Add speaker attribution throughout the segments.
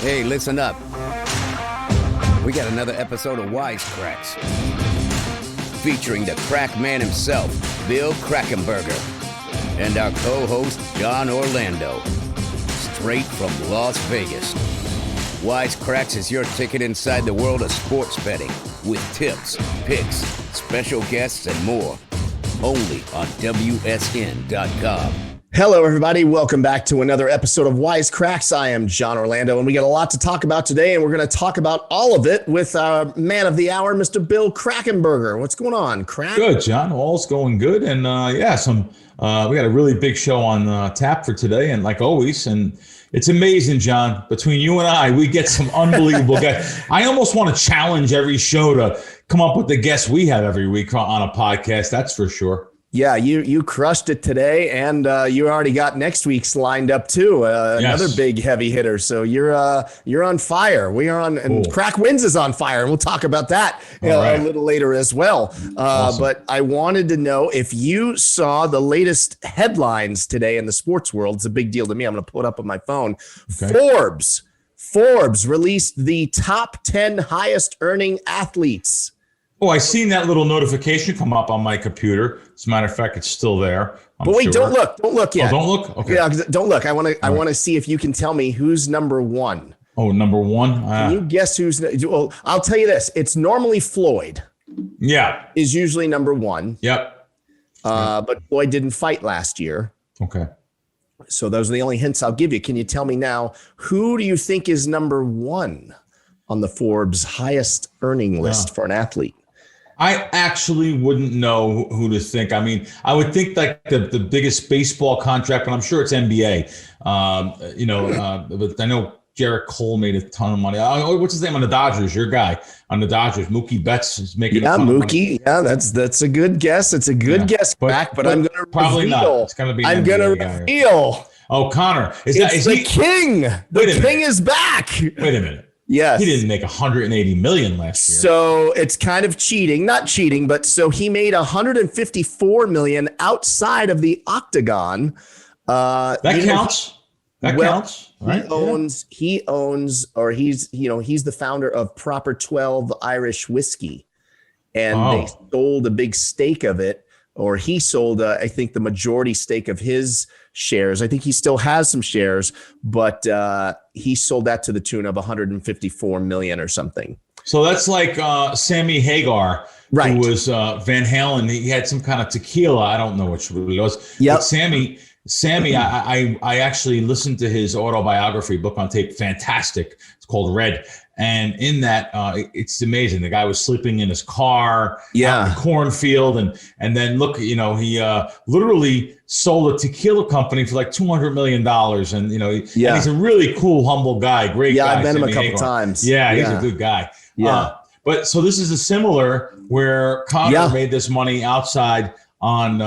Speaker 1: Hey, listen up. We got another episode of Wise Kracks, featuring the crack man himself, Bill Krackomberger, and our co-host, John Orlando, straight from Las Vegas. Wise Kracks is your ticket inside the world of sports betting, with tips, picks, special guests, and more. Only on WSN.com.
Speaker 2: Hello, everybody. Welcome back to another episode of Wise Kracks. I am John Orlando, and we got a lot to talk about today, and we're going to talk about all of it with our man of the hour, Mr. Bill Krackomberger. What's going on, Crack?
Speaker 3: Good, John. All's going good, and we got a really big show on tap for today, and like always, and it's amazing, John. Between you and I, we get some unbelievable guys. I almost want to challenge every show to come up with the guests we have every week on a podcast. That's for sure.
Speaker 2: Yeah, you crushed it today, and you already got next week's lined up too. Another big heavy hitter. So you're on fire. We are on, and Crack Wins is on fire, and we'll talk about that a little later as well. Awesome. But I wanted to know if you saw the latest headlines today in the sports world. It's a big deal to me. I'm going to pull it up on my phone. Okay. Forbes released the top 10 highest earning athletes.
Speaker 3: Oh, I seen that little notification come up on my computer. As a matter of fact, it's still there.
Speaker 2: But wait, don't look yet.
Speaker 3: Oh, don't look? Okay.
Speaker 2: Yeah, don't look. I want to see if you can tell me who's number one.
Speaker 3: Oh, number one?
Speaker 2: Can you guess who's? Well, I'll tell you this. It's normally Floyd.
Speaker 3: Yeah.
Speaker 2: Is usually number one.
Speaker 3: Yep.
Speaker 2: But Floyd didn't fight last year.
Speaker 3: Okay.
Speaker 2: So those are the only hints I'll give you. Can you tell me now, who do you think is number one on the Forbes highest earning list for an athlete?
Speaker 3: I actually wouldn't know who to think. I mean, I would think like the biggest baseball contract, but I'm sure it's NBA. But I know Jarrett Cole made a ton of money. What's his name on the Dodgers? Your guy on the Dodgers, Mookie Betts, is making a ton of money.
Speaker 2: Yeah, that's a good guess. It's a good guess, back. But I'm going to
Speaker 3: probably not. It's going to be.
Speaker 2: I'm going to reveal.
Speaker 3: Oh, Connor,
Speaker 2: is the king? The king is back.
Speaker 3: Wait a minute.
Speaker 2: Yes.
Speaker 3: He didn't make $180 million last year.
Speaker 2: So it's kind of cheating, not cheating, but so he made $154 million outside of the octagon.
Speaker 3: That counts. That counts. Right?
Speaker 2: He's the founder of Proper 12 Irish whiskey, and they sold a big stake of it. Or he sold, I think, the majority stake of his shares. I think he still has some shares, but he sold that to the tune of $154 million or something.
Speaker 3: So that's like Sammy Hagar, who was Van Halen. He had some kind of tequila. I don't know which it was. Yeah, Sammy, I actually listened to his autobiography book on tape. Fantastic. It's called Red. And in that, it's amazing. The guy was sleeping in his car out in the cornfield. And then look, he literally sold a tequila company for like $200 million. And, and he's a really cool, humble guy. Great guy.
Speaker 2: Yeah, I've met him a couple times.
Speaker 3: Yeah, he's a good guy. Yeah. But so this is a similar where Connor made this money outside on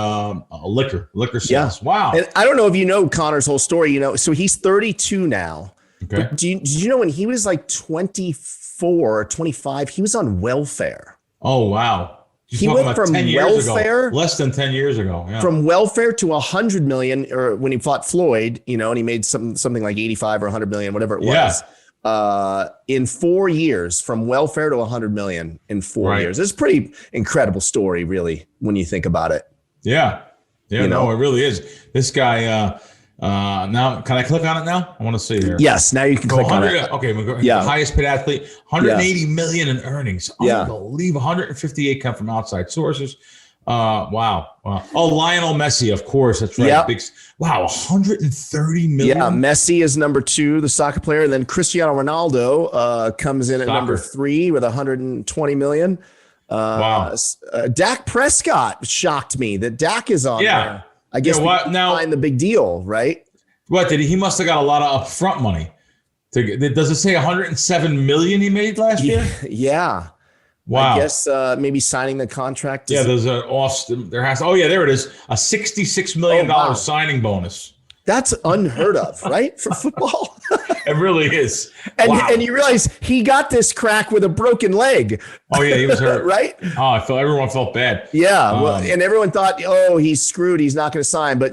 Speaker 3: liquor sales. Yeah. Wow.
Speaker 2: And I don't know if you know Connor's whole story, so he's 32 now.
Speaker 3: Okay.
Speaker 2: But did you know when he was like 24 or 25, he was on welfare?
Speaker 3: Oh, wow.
Speaker 2: He went from welfare,
Speaker 3: less than 10 years ago. Yeah.
Speaker 2: From welfare to $100 million, or when he fought Floyd, and he made something like 85 or 100 million, whatever it was. In 4 years, from welfare to 100 million in 4 years. It's a pretty incredible story, really, when you think about it.
Speaker 3: Yeah. Yeah, no, it really is. This guy, now, can I click on it now? I want to see here.
Speaker 2: Yes, now you can click on it.
Speaker 3: Okay, we'll go. Yeah. Highest paid athlete, 180 million in earnings. Unbelievable. 158 come from outside sources. Wow. Oh, Lionel Messi, of course. That's right. Yep. Wow, 130 million.
Speaker 2: Yeah, Messi is number 2, the soccer player. And then Cristiano Ronaldo comes in at number 3 with 120 million.
Speaker 3: Wow.
Speaker 2: Dak Prescott shocked me that Dak is on there. I guess find the big deal, right?
Speaker 3: What he must have got a lot of upfront money. Does it say 107 million he made last year?
Speaker 2: Yeah.
Speaker 3: Wow.
Speaker 2: I guess maybe signing the contract.
Speaker 3: There's there it is. A $66 million signing bonus.
Speaker 2: That's unheard of, right? For football.
Speaker 3: It really is.
Speaker 2: And you realize he got this crack with a broken leg.
Speaker 3: Oh, yeah, he was hurt.
Speaker 2: Right?
Speaker 3: Oh, everyone felt bad.
Speaker 2: Yeah, and everyone thought, he's screwed. He's not going to sign. But,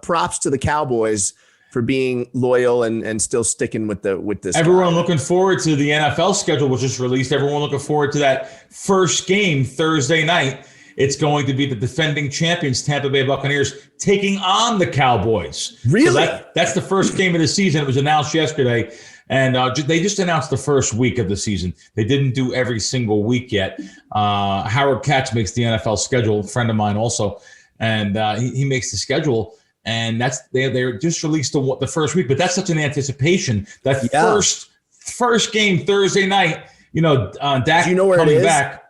Speaker 2: props to the Cowboys for being loyal and still sticking with this.
Speaker 3: Everyone looking forward to the NFL schedule, which is released. Everyone looking forward to that first game Thursday night. It's going to be the defending champions, Tampa Bay Buccaneers, taking on the Cowboys.
Speaker 2: Really?
Speaker 3: So that's the first game of the season. It was announced yesterday, and they just announced the first week of the season. They didn't do every single week yet. Howard Katz makes the NFL schedule, a friend of mine also, and he makes the schedule. And they just released the first week, but that's such an anticipation. That first game Thursday night, Dak
Speaker 2: Do you know where
Speaker 3: coming
Speaker 2: it is?
Speaker 3: back.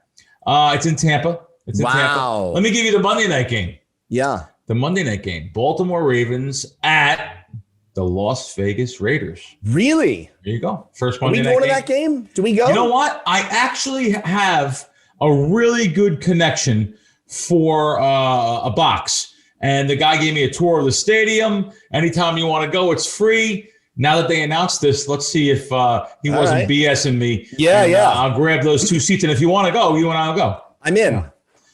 Speaker 3: It's in Tampa. It's in Tampa. Let me give you the Monday night game.
Speaker 2: Yeah.
Speaker 3: The Monday night game. Baltimore Ravens at the Las Vegas Raiders.
Speaker 2: Really?
Speaker 3: There you go. First Monday night
Speaker 2: game. Are we
Speaker 3: game.
Speaker 2: going to that game? Do we go?
Speaker 3: You know what? I actually have a really good connection for a box. And the guy gave me a tour of the stadium. Anytime you want to go, it's free. Now that they announced this, let's see if he wasn't BSing me.
Speaker 2: Yeah.
Speaker 3: I'll grab those 2 seats. And if you want to go, you and I'll go.
Speaker 2: I'm in.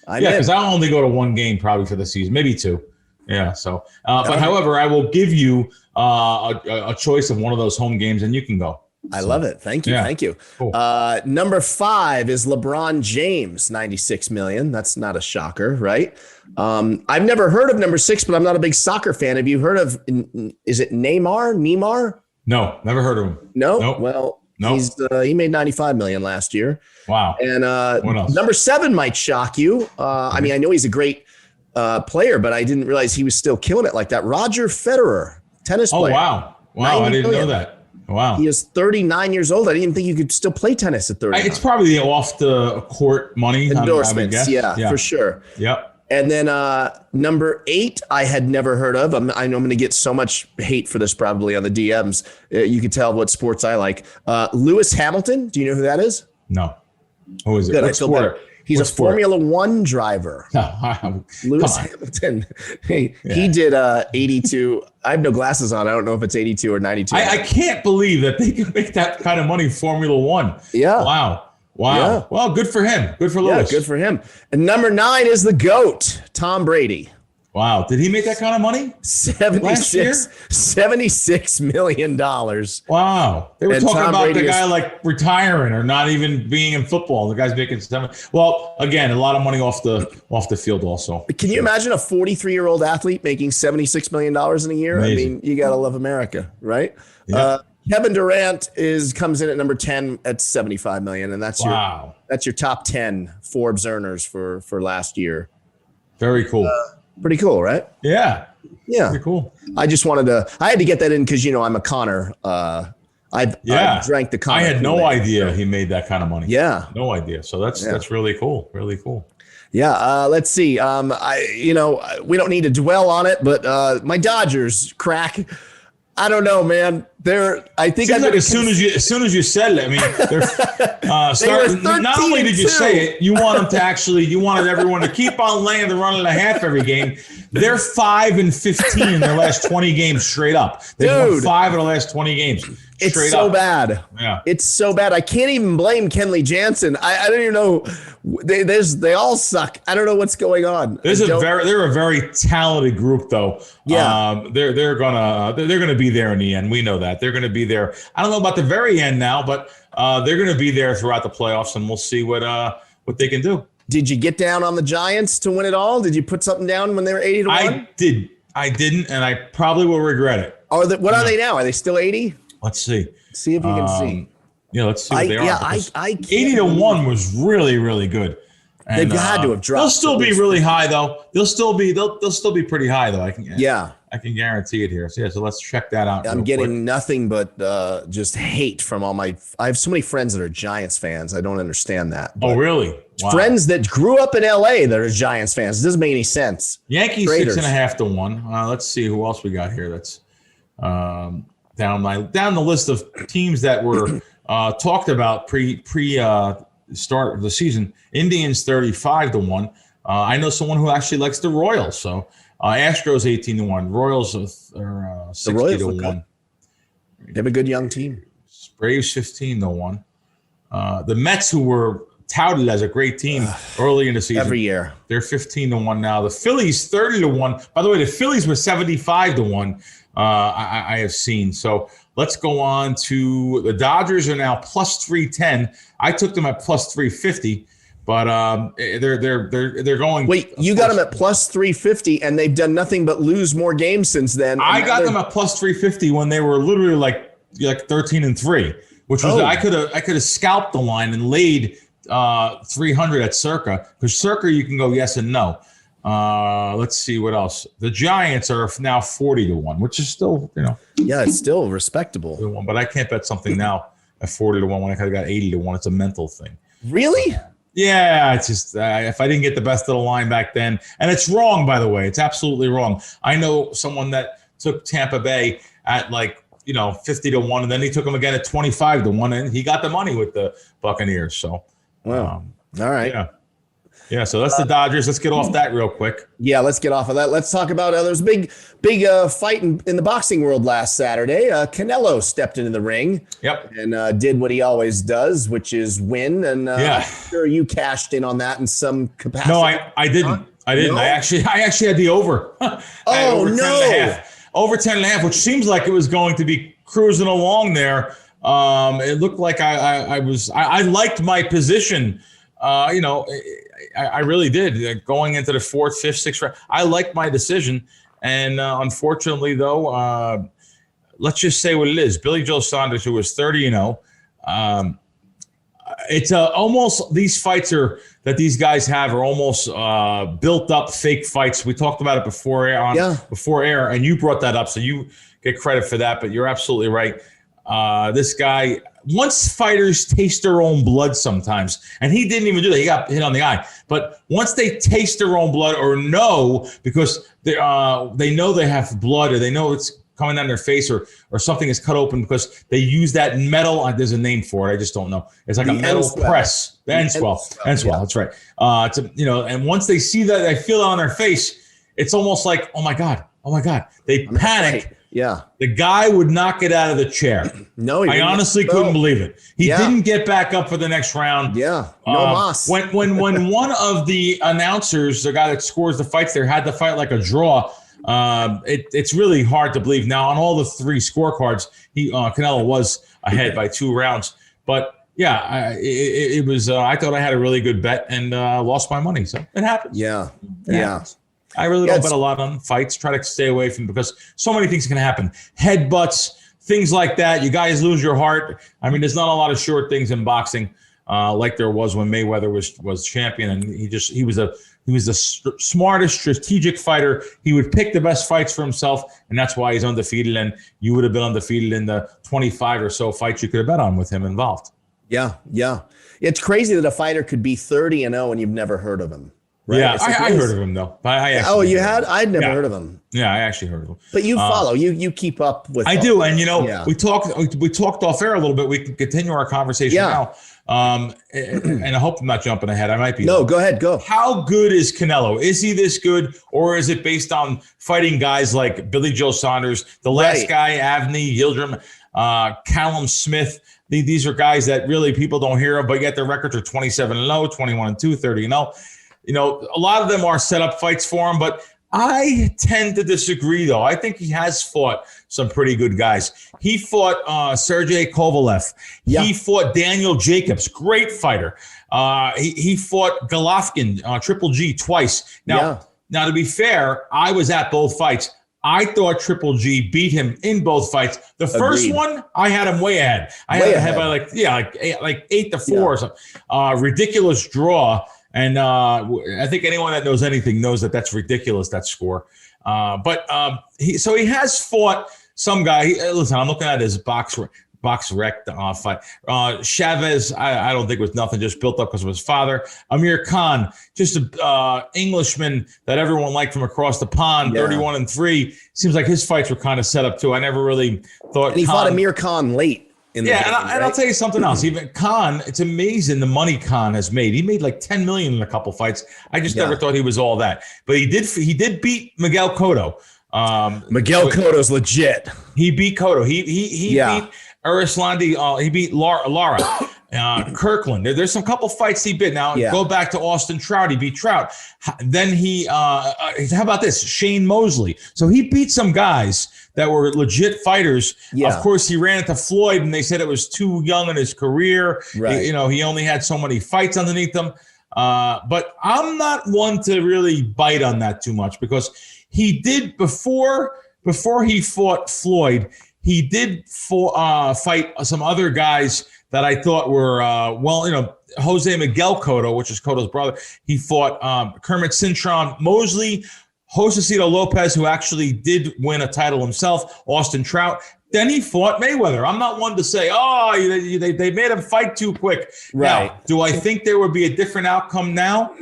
Speaker 3: Because I'll only go to 1 game probably for the season, maybe 2. Yeah. So, but however, I will give you a choice of one of those home games, and you can go.
Speaker 2: I love it. Thank you. Thank you.
Speaker 3: Cool.
Speaker 2: Number 5 is LeBron James, $96 million. That's not a shocker, right? I've never heard of number 6, but I'm not a big soccer fan. Have you heard of? Is it Neymar?
Speaker 3: No, never heard of him.
Speaker 2: No.
Speaker 3: Nope.
Speaker 2: Well, he made $95 million last year.
Speaker 3: Wow.
Speaker 2: And
Speaker 3: what else?
Speaker 2: Number 7 might shock you. I mean, I know he's a great player, but I didn't realize he was still killing it like that. Roger Federer, tennis player.
Speaker 3: Oh, wow. I didn't know that. Wow.
Speaker 2: He is 39 years old. I didn't even think you could still play tennis at 39.
Speaker 3: It's probably the off the court money.
Speaker 2: Endorsements. Yeah, for sure.
Speaker 3: Yep.
Speaker 2: And then number 8, I had never heard of. I know I'm going to get so much hate for this probably on the DMs. You can tell what sports I like. Lewis Hamilton. Do you know who that is?
Speaker 3: No. Who is it?
Speaker 2: Good,
Speaker 3: What sport?
Speaker 2: better. He's a Formula One driver. Lewis Hamilton. He did 82. I have no glasses on. I don't know if it's 82 or 92.
Speaker 3: I can't believe that they can make that kind of money in Formula One.
Speaker 2: Yeah.
Speaker 3: Wow.
Speaker 2: Yeah.
Speaker 3: Well, good for him. Good for Lewis.
Speaker 2: Yeah, good for him. And number 9 is the GOAT, Tom Brady.
Speaker 3: Wow. Did he make that kind of money?
Speaker 2: $76 million.
Speaker 3: Wow. They were talking about the guy like retiring or not even being in football. The guy's making well, again, a lot of money off the field also.
Speaker 2: Can you imagine a 43-year-old athlete making $76 million in a year?
Speaker 3: Amazing.
Speaker 2: I mean, you got to love America, right?
Speaker 3: Yeah.
Speaker 2: Kevin Durant comes in at number 10 at $75 million, and that's your top 10 Forbes earners for last year.
Speaker 3: Very cool.
Speaker 2: Pretty cool, right?
Speaker 3: Yeah.
Speaker 2: Pretty
Speaker 3: cool.
Speaker 2: I just I had to get that in because I'm a Connor. I drank the Connor.
Speaker 3: I had no idea he made that kind of money.
Speaker 2: Yeah,
Speaker 3: no idea. So that's really cool. Really cool.
Speaker 2: Yeah. Let's see. We don't need to dwell on it, but my Dodgers, Crack. I don't know, man. I think
Speaker 3: seems like as soon as you said it, I mean, not only did you say it, you wanted everyone to keep on laying the run and a half every game. They're 5-15 in their last 20 games straight up. They've won 5 in the last 20 games.
Speaker 2: It's so bad.
Speaker 3: Yeah.
Speaker 2: It's so bad. I can't even blame Kenley Jansen. I don't even know. They all suck. I don't know what's going on.
Speaker 3: They're a very talented group, though.
Speaker 2: Yeah.
Speaker 3: They're gonna be there in the end. We know that they're gonna be there. I don't know about the very end now, but they're gonna be there throughout the playoffs, and we'll see what they can do.
Speaker 2: Did you get down on the Giants to win it all? Did you put something down when they were 80-1?
Speaker 3: I didn't, and I probably will regret it.
Speaker 2: What are they now? Are they still 80?
Speaker 3: Let's see.
Speaker 2: See if you can see.
Speaker 3: Yeah, let's see what they are.
Speaker 2: Yeah, I
Speaker 3: 80-1 was really, really good. And,
Speaker 2: they've had to have dropped.
Speaker 3: They'll still be really high though. They'll still be pretty high though. I can guarantee it here. So let's check that out.
Speaker 2: I'm getting nothing but just hate from all my. I have so many friends that are Giants fans. I don't understand that.
Speaker 3: Oh, really? Wow.
Speaker 2: Friends that grew up in LA that are Giants fans. It doesn't make any sense.
Speaker 3: Yankees Raiders. 6.5 to 1. Let's see who else we got here. That's down the list of teams that were talked about pre start of the season. Indians 35 to 1. I know someone who actually likes the Royals. So Astros 18 to 1. Royals are 60 to 1.
Speaker 2: They have a good young team.
Speaker 3: Braves 15 to 1. The Mets, who were touted as a great team early in the season,
Speaker 2: every year,
Speaker 3: they're 15 to 1 now. The Phillies 30 to 1. By the way, the Phillies were 75 to 1. I have seen. So let's go on to the Dodgers are now plus 310. I took them at plus 350, but they're going.
Speaker 2: Wait, you got them at plus 350, and they've done nothing but lose more games since then.
Speaker 3: I got them at plus 350 when they were literally like 13-3, which was I could have scalped the line and laid 300 at Circa, because Circa you can go yes and no. Let's see what else. The Giants are now 40-1, which is still,
Speaker 2: yeah, it's still respectable.
Speaker 3: But I can't bet something now at 40-1 when I could have got 80-1. It's a mental thing.
Speaker 2: Really?
Speaker 3: Yeah, it's just if I didn't get the best of the line back then, and it's wrong, by the way, it's absolutely wrong. I know someone that took Tampa Bay at 50-1, and then he took them again at 25-1, and he got the money with the Buccaneers. So,
Speaker 2: wow, all right.
Speaker 3: Yeah, so that's the Dodgers. Let's get off that real quick.
Speaker 2: Yeah, let's get off of that. Let's talk about there's a big fight in the boxing world last Saturday. Canelo stepped into the ring.
Speaker 3: Yep.
Speaker 2: And did what he always does, which is win. And I'm sure you cashed in on that in some capacity.
Speaker 3: No, I didn't. Huh? I didn't. No? I actually had the over.
Speaker 2: Oh, no.
Speaker 3: Over 10.5, which seems like it was going to be cruising along there. It looked like I liked my position. I really did. Going into the 4th, 5th, 6th round, I liked my decision. And unfortunately, though, let's just say what it is. Billy Joe Saunders, who was 30-0, it's almost these fights that these guys have are almost built up fake fights. We talked about it before air, and you brought that up, so you get credit for that. But you're absolutely right. This guy, once fighters taste their own blood sometimes, and he didn't even do that. He got hit on the eye. But once they taste their own blood or know, because they know they have blood, or they know it's coming down their face, or something is cut open because they use that metal. There's a name for it. I just don't know. It's like a metal press. The end swell. That's right. And once they see that, they feel it on their face. It's almost like, oh my God. They panic.
Speaker 2: Yeah.
Speaker 3: The guy would not get out of the chair.
Speaker 2: No,
Speaker 3: I honestly couldn't believe it. He didn't get back up for the next round.
Speaker 2: Yeah. No mas.
Speaker 3: When one of the announcers, the guy that scores the fights there, had to fight like a draw, it's really hard to believe. Now, on all the 3 scorecards, Canelo was ahead by 2 rounds. But yeah, it was. I thought I had a really good bet and lost my money. So it happens.
Speaker 2: Yeah.
Speaker 3: It happens. I really don't bet a lot on fights. Try to stay away from, because so many things can happen. Headbutts, things like that. You guys lose your heart. I mean, there's not a lot of short things in boxing like there was when Mayweather was champion, and he was the smartest strategic fighter. He would pick the best fights for himself, and that's why he's undefeated. And you would have been undefeated in the 25 or so fights you could have bet on with him involved.
Speaker 2: Yeah. It's crazy that a fighter could be 30-0 and you've never heard of him. Right?
Speaker 3: Yeah, I heard of him though.
Speaker 2: You had? I'd never heard of him.
Speaker 3: Yeah, I actually heard of him.
Speaker 2: But you follow, you keep up with.
Speaker 3: I do, and we talked off air a little bit. We can continue our conversation now. And I hope I'm not jumping ahead. I might be.
Speaker 2: No, go ahead. Go.
Speaker 3: How good is Canelo? Is he this good, or is it based on fighting guys like Billy Joe Saunders, the last guy, Avni, Yildirim, Callum Smith? These are guys that really people don't hear of, but yet their records are 27-0, 21-2, 30-0. A lot of them are set up fights for him, but I tend to disagree, though. I think he has fought some pretty good guys. He fought Sergey Kovalev. Yeah. He fought Daniel Jacobs, great fighter. He fought Golovkin, Triple G, twice. Now, to be fair, I was at both fights. I thought Triple G beat him in both fights. The first one, I had him way ahead. I had him ahead by like 8-4 or something. Ridiculous draw. And I think anyone that knows anything knows that that's ridiculous, that score. But he has fought some guy. Listen, I'm looking at his box rec fight. Chavez, I don't think was nothing, just built up because of his father. Amir Khan, just a Englishman that everyone liked from across the pond, 31-3. Seems like his fights were kind of set up too. I never really thought. And
Speaker 2: he fought Amir Khan late. And
Speaker 3: I'll tell you something else. Even Khan, it's amazing the money Khan has made. He made like $10 million in a couple fights. I just never thought he was all that. But he did beat Miguel Cotto.
Speaker 2: Miguel Cotto's legit.
Speaker 3: He beat Cotto. He beat Arislandi. He beat Lara. Kirkland. There's some couple fights he beat. Now go back to Austin Trout. He beat Trout. Then how about this? Shane Mosley. So he beat some guys that were legit fighters. Yeah. Of course, he ran into Floyd, and they said it was too young in his career. Right. He only had so many fights underneath him. But I'm not one to really bite on that too much, because he did before he fought Floyd. He did fight some other guys that I thought were, Jose Miguel Cotto, which is Cotto's brother. He fought Kermit Cintron, Mosley, Josecito Lopez, who actually did win a title himself, Austin Trout. Then he fought Mayweather. I'm not one to say, they made him fight too quick. Right. Now, do I think there would be a different outcome now?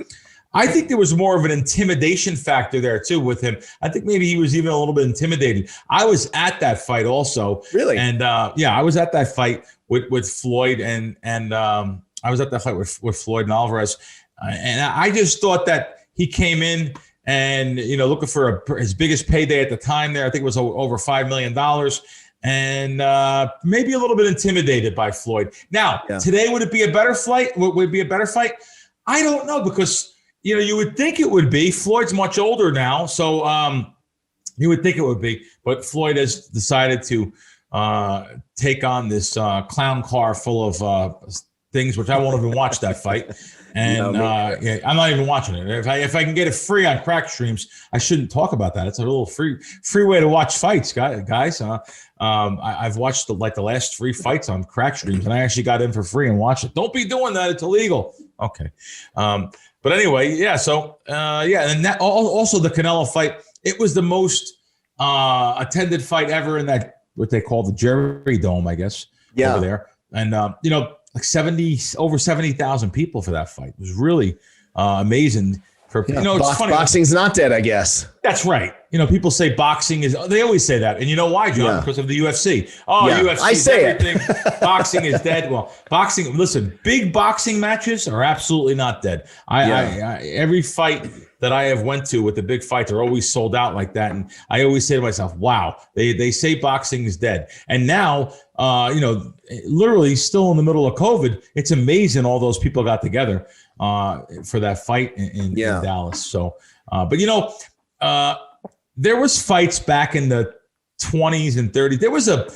Speaker 3: I think there was more of an intimidation factor there, too, with him. I think maybe he was even a little bit intimidated. I was at that fight also. Really? And, I was at that fight with Floyd, and I was at that fight with Floyd and Alvarez. And I just thought that he came in and, looking for his biggest payday at the time there. I think it was over $5 million. And maybe a little bit intimidated by Floyd. Now, today, would it be a better fight? Would it be a better fight? I don't know, because you would think it would be. Floyd's much older now, so you would think it would be. But Floyd has decided to take on this clown car full of things, which I won't even watch that fight. And I'm not even watching it. If I can get it free on Crack Streams, I shouldn't talk about that. It's a little free way to watch fights, guys. I've watched the last 3 fights on Crack Streams, and I actually got in for free and watched it. Don't be doing that; it's illegal. Okay. But anyway, so and that also the Canelo fight. It was the most attended fight ever in that, what they call the Jerry Dome, I guess, over there. And like over 70,000 people for that fight. It was really amazing. It's funny.
Speaker 2: Boxing's not dead, I guess.
Speaker 3: That's right. People say boxing is. They always say that, and you know why, John? Because of the UFC. UFC.
Speaker 2: I say
Speaker 3: everything. Boxing is dead. Well, boxing. Listen, big boxing matches are absolutely not dead. Every fight that I have went to with the big fights are always sold out like that, and I always say to myself, "Wow, they say boxing is dead." And now, literally still in the middle of COVID, it's amazing all those people got together for that fight in Dallas. So, but there was fights back in the 20s and 30s. There was a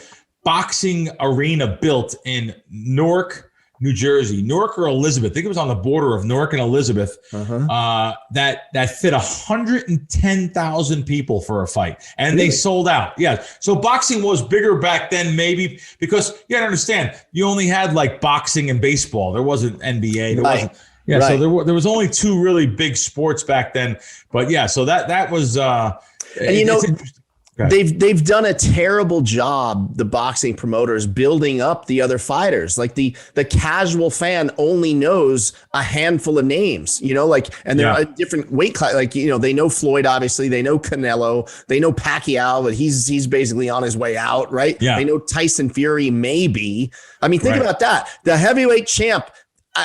Speaker 3: boxing arena built in Newark, New Jersey, Newark or Elizabeth. I think it was on the border of Newark and Elizabeth. That fit 110,000 people for a fight, and they sold out. Yeah, so boxing was bigger back then, maybe because you gotta understand, you only had like boxing and baseball. There wasn't NBA. There wasn't. Yeah, so there was only 2 really big sports back then. But so that was. And
Speaker 2: they've done a terrible job, the boxing promoters, building up the other fighters. Like the casual fan only knows a handful of names, and they're a different weight class. Like, they know Floyd, obviously, they know Canelo, they know Pacquiao, but he's basically on his way out, right? Yeah. They know Tyson Fury, maybe. I mean, think about that. The heavyweight champ.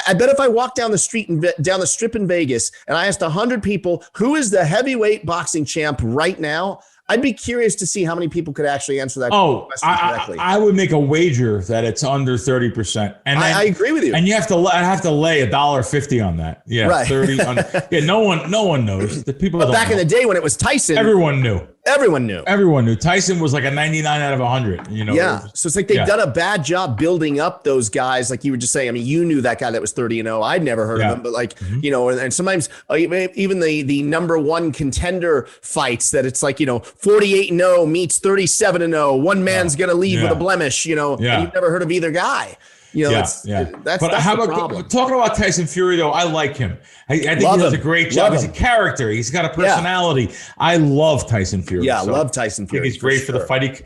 Speaker 2: I bet if I walked down the strip in Vegas and I asked 100 people, who is the heavyweight boxing champ right now? I'd be curious to see how many people could actually answer that question correctly. I
Speaker 3: would make a wager that it's under 30%. And
Speaker 2: I agree with you.
Speaker 3: And you have to lay $1.50 on that. Yeah, right. 30. No one knows. The people
Speaker 2: back in the day when it was Tyson,
Speaker 3: everyone knew.
Speaker 2: Everyone knew. Tyson
Speaker 3: was like a 99 out of 100.
Speaker 2: So it's like they've done a bad job building up those guys. Like you were just saying. I mean, you knew that guy that was 30-0. I'd never heard of him, but like and sometimes even the number one contender fights that it's like 48-0 meets 37-0. One man's gonna leave with a blemish. And you've never heard of either guy. That's how about problem.
Speaker 3: Talking about Tyson Fury though? I like him. I think he does a great job. He's a character. He's got a personality. I love Tyson Fury.
Speaker 2: I love Tyson Fury.
Speaker 3: I think he's great for the fight.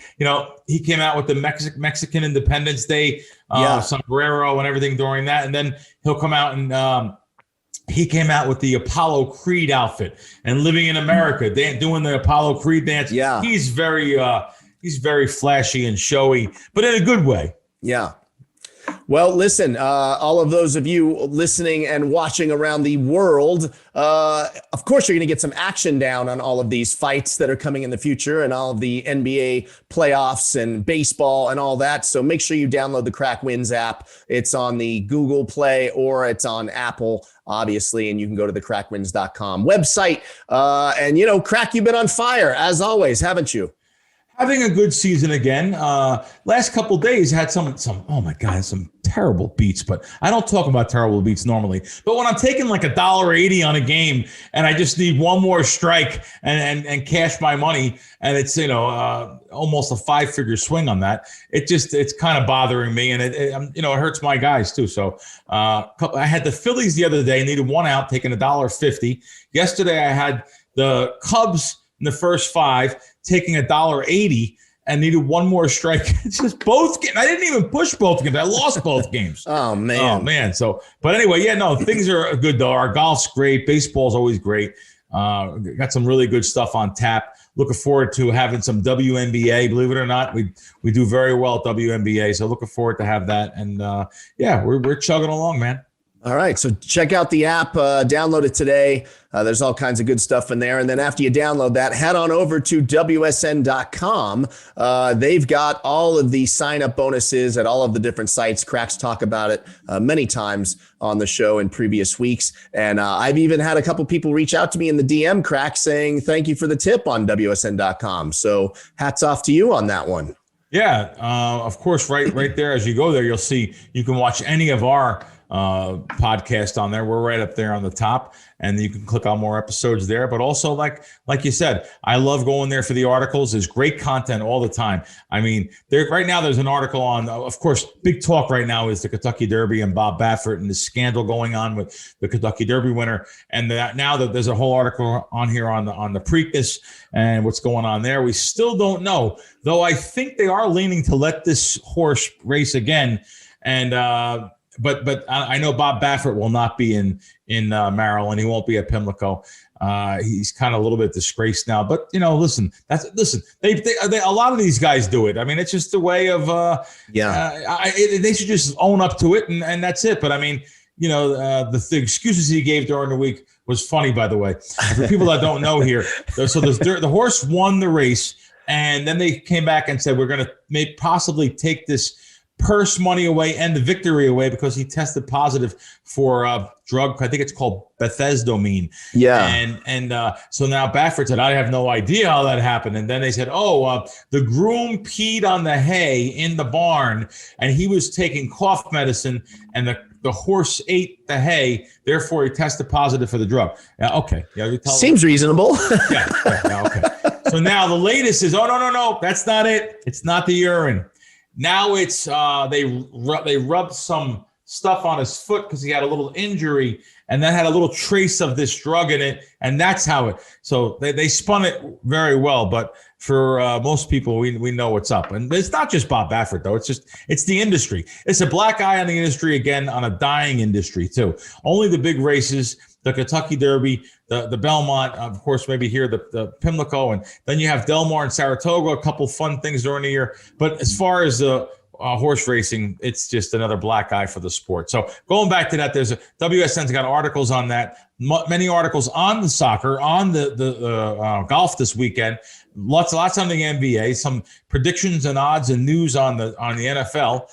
Speaker 3: He came out with the Mexican Independence Day sombrero and everything during that, and then he'll come out and he came out with the Apollo Creed outfit and Living in America, doing the Apollo Creed dance. Yeah, he's very flashy and showy, but in a good way.
Speaker 2: Yeah. Well, listen, all of those of you listening and watching around the world, of course, you're going to get some action down on all of these fights that are coming in the future and all of the NBA playoffs and baseball and all that. So make sure you download the Crack Wins app. It's on the Google Play or it's on Apple, obviously, and you can go to the crackwins.com website. And, Crack, you've been on fire, as always, haven't you?
Speaker 3: Having a good season again. Last couple days had some, oh my God, some terrible beats, but I don't talk about terrible beats normally. But when I'm taking like $1.80 on a game and I just need one more strike and cash my money, and it's, almost a 5-figure swing on that, it's kind of bothering me, and it hurts my guys too. So I had the Phillies the other day, needed one out, taking $1.50. Yesterday I had the Cubs in the first 5, taking $1.80 and needed one more strike. It's just both games. I didn't even push both games. I lost both games.
Speaker 2: Oh man.
Speaker 3: So, but anyway, things are good though. Our golf's great. Baseball's always great. Got some really good stuff on tap. Looking forward to having some WNBA. Believe it or not, we do very well at WNBA. So looking forward to have that. And we're chugging along, man.
Speaker 2: All right. So check out the app, download it today. There's all kinds of good stuff in there. And then after you download that, head on over to WSN.com. They've got all of the sign-up bonuses at all of the different sites. Cracks talk about it many times on the show in previous weeks. And I've even had a couple people reach out to me in the DM, Crack, saying thank you for the tip on WSN.com. So hats off to you on that one.
Speaker 3: Yeah, of course, right there. As you go there, you'll see you can watch any of our podcast on there. We're right up there on the top, and you can click on more episodes there. But also, like you said, I love going there for the articles. There's great content all the time. I mean, right now there's an article on, of course, big talk right now is the Kentucky Derby and Bob Baffert and the scandal going on with the Kentucky Derby winner. And now that there's a whole article on here on the Preakness and what's going on there. We still don't know, though. I think they are leaning to let this horse race again. And But I know Bob Baffert will not be in Maryland. He won't be at Pimlico. He's kind of a little bit disgraced now. But listen. They a lot of these guys do it. I mean, it's just a way of they should just own up to it, and that's it. But I mean, the excuses he gave during the week was funny, by the way. For people that don't know here, so the horse won the race, and then they came back and said we're going to possibly take this purse money away and the victory away because he tested positive for a drug. I think it's called bethesdomine.
Speaker 2: Yeah.
Speaker 3: And so now Baffert said, I have no idea how that happened. And then they said, the groom peed on the hay in the barn and he was taking cough medicine and the horse ate the hay. Therefore, he tested positive for the drug. Yeah. Okay. Yeah.
Speaker 2: Seems reasonable.
Speaker 3: Yeah. Okay. So now the latest is, no, that's not it. It's not the urine. Now it's they rubbed some stuff on his foot because he had a little injury and that had a little trace of this drug in it. And that's how it. So they spun it very well. But for most people, we know what's up. And it's not just Bob Baffert, though. It's the industry. It's a black eye on the industry, again, on a dying industry, too. Only the big races, the Kentucky Derby, the Belmont, of course, maybe here, the Pimlico, and then you have Del Mar and Saratoga, a couple fun things during the year. But as far as the horse racing, it's just another black eye for the sport. So going back to that, WSN's got articles on that, many articles on the soccer, on the golf this weekend, lots on the NBA, some predictions and odds and news on the NFL.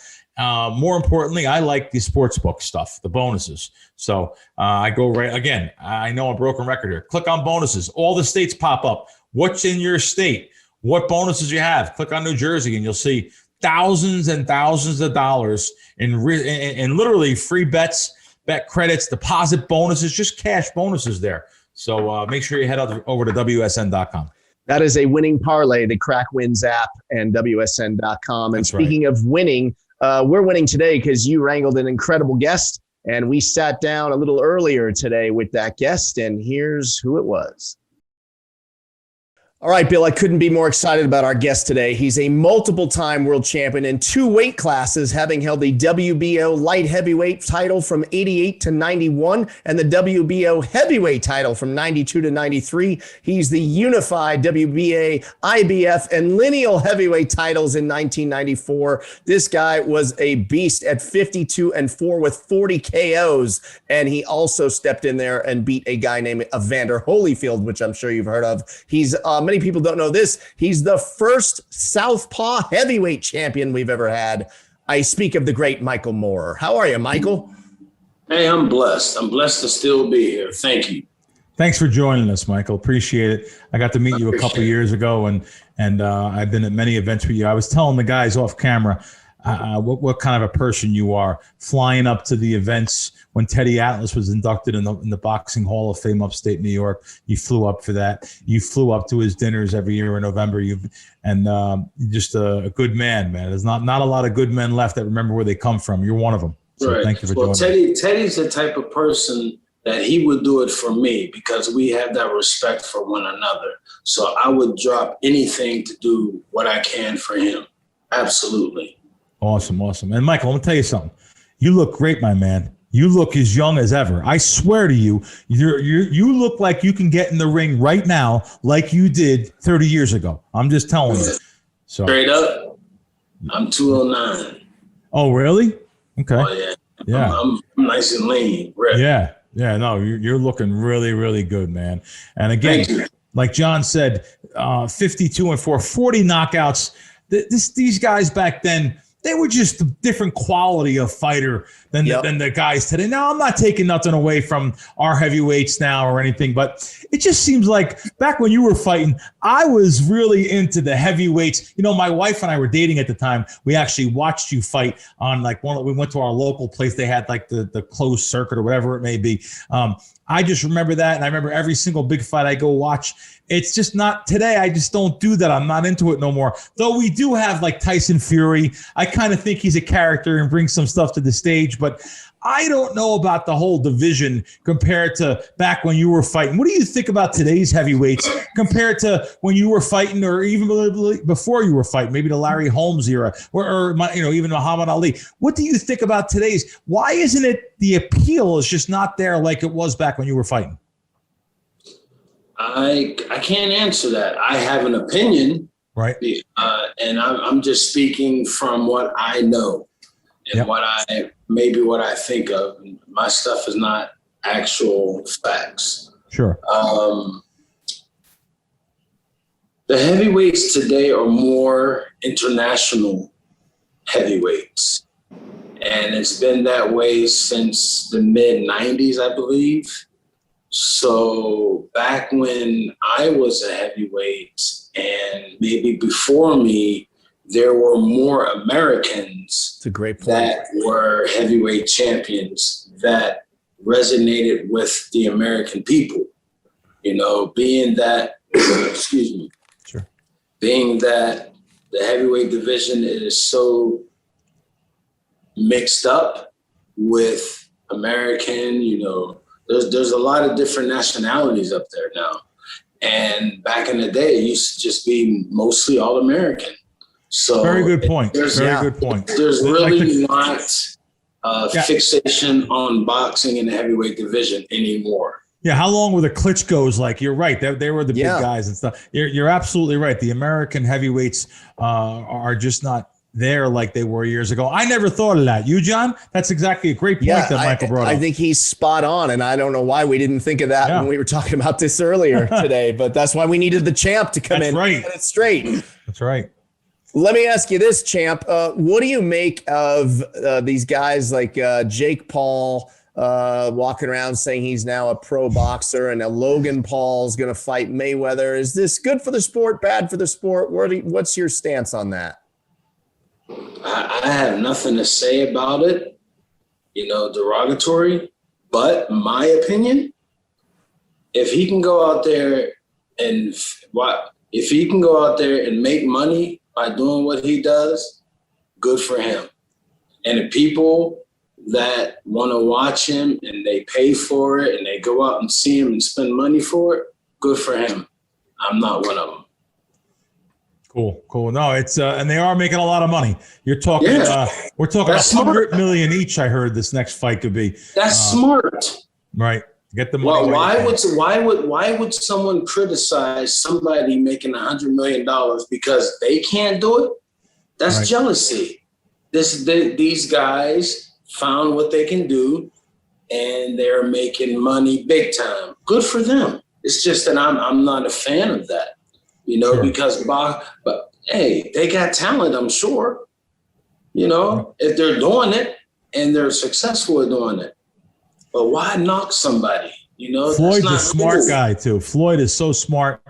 Speaker 3: More importantly, I like the sportsbook stuff, the bonuses. So I go right again. I know I'm a broken record here. Click on bonuses. All the states pop up. What's in your state? What bonuses you have? Click on New Jersey, and you'll see thousands and thousands of dollars in literally free bets, bet credits, deposit bonuses, just cash bonuses there. So make sure you head over to WSN.com.
Speaker 2: That is a winning parlay, the Crack Wins app and WSN.com. And speaking of winning, we're winning today because you wrangled an incredible guest, and we sat down a little earlier today with that guest, and here's who it was. All right, Bill, I couldn't be more excited about our guest today. He's a multiple-time world champion in 2 weight classes, having held the WBO light heavyweight title from 88 to 91 and the WBO heavyweight title from 92 to 93. He's the unified WBA, IBF, and lineal heavyweight titles in 1994. This guy was a beast at 52-4 with 40 KOs, and he also stepped in there and beat a guy named Evander Holyfield, which I'm sure you've heard of. He's many people don't know this. He's the first southpaw heavyweight champion we've ever had. I speak of the great Michael Moorer. How are you, Michael?
Speaker 4: Hey, I'm blessed. I'm blessed to still be here. Thank you.
Speaker 3: Thanks for joining us, Michael. Appreciate it. I got to meet you a couple of years ago, and I've been at many events with you. I was telling the guys off camera what kind of a person you are, flying up to the events when Teddy Atlas was inducted in the Boxing Hall of Fame upstate New York. You flew up for that. You flew up to his dinners every year in November. You're just a good man. There's not a lot of good men left that remember where they come from. You're one of them. So
Speaker 4: right.
Speaker 3: Thank you for joining us.
Speaker 4: Teddy's the type of person that he would do it for me because we have that respect for one another. So I would drop anything to do what I can for him. Absolutely.
Speaker 3: Awesome. And Michael, let me tell you something. You look great, my man. You look as young as ever. I swear to you, you look like you can get in the ring right now like you did 30 years ago. I'm just telling you. So
Speaker 4: straight up, I'm 209.
Speaker 3: Oh, really? Okay.
Speaker 4: Oh, yeah.
Speaker 3: Yeah.
Speaker 4: I'm nice and lean. Right.
Speaker 3: Yeah. No, you're looking really, really good, man. And again, like John said, 52-4, 40 knockouts. These guys back then, they were just a different quality of fighter than the guys today. Now, I'm not taking nothing away from our heavyweights now or anything, but it just seems like back when you were fighting, I was really into the heavyweights. You know, my wife and I were dating at the time. We actually watched you fight on we went to our local place. They had like the closed circuit or whatever it may be. I just remember that, and I remember every single big fight I go watch. It's just not today. I just don't do that. I'm not into it no more. Though we do have like Tyson Fury. I kind of think he's a character and brings some stuff to the stage, but I don't know about the whole division compared to back when you were fighting. What do you think about today's heavyweights compared to when you were fighting, or even before you were fighting, maybe the Larry Holmes era, or even Muhammad Ali? What do you think about today's? Why isn't it the appeal is just not there like it was back when you were fighting?
Speaker 4: I can't answer that. I have an opinion,
Speaker 3: right?
Speaker 4: And I'm just speaking from what I know and what I think of. My stuff is not actual facts.
Speaker 3: Sure.
Speaker 4: The heavyweights today are more international heavyweights, and it's been that way since the mid 90s, I believe. So back when I was a heavyweight, and maybe before me, there were more Americans
Speaker 2: That's a great point.
Speaker 4: that were heavyweight champions that resonated with the American people. You know, being that, excuse me,
Speaker 3: sure,
Speaker 4: being that the heavyweight division is so mixed up with American, there's a lot of different nationalities up there now. And back in the day, it used to just be mostly all American. So
Speaker 3: very good point. There's
Speaker 4: really not fixation on boxing in the heavyweight division anymore.
Speaker 3: Yeah, how long were the Klitschko's like? You're right. They were the big guys and stuff. You're absolutely right. The American heavyweights are just not there like they were years ago. I never thought of that. You, John? That's exactly a great point that Michael brought up.
Speaker 2: I think he's spot on, and I don't know why we didn't think of that when we were talking about this earlier today, but that's why we needed the champ to come in and get it straight.
Speaker 3: That's right.
Speaker 2: Let me ask you this, champ. What do you make of these guys like Jake Paul walking around saying he's now a pro boxer, and Logan Paul's going to fight Mayweather? Is this good for the sport, bad for the sport? What's your stance on that?
Speaker 4: I have nothing to say about it, derogatory, but my opinion, if he can go out there and make money by doing what he does, good for him. And the people that want to watch him and they pay for it and they go out and see him and spend money for it, good for him. I'm not one of them.
Speaker 3: Cool. No, it's and they are making a lot of money. You're talking, we're talking $100 million each. I heard this next fight could be.
Speaker 4: That's smart,
Speaker 3: right? Get the money.
Speaker 4: Well, why would someone criticize somebody making $100 million because they can't do it? That's jealousy. These guys found what they can do, and they're making money big time. Good for them. It's just that I'm not a fan of that. Because but hey, they got talent, I'm sure. If they're doing it and they're successful at doing it. But why knock somebody?
Speaker 3: Floyd's a smart guy too. Floyd is so smart,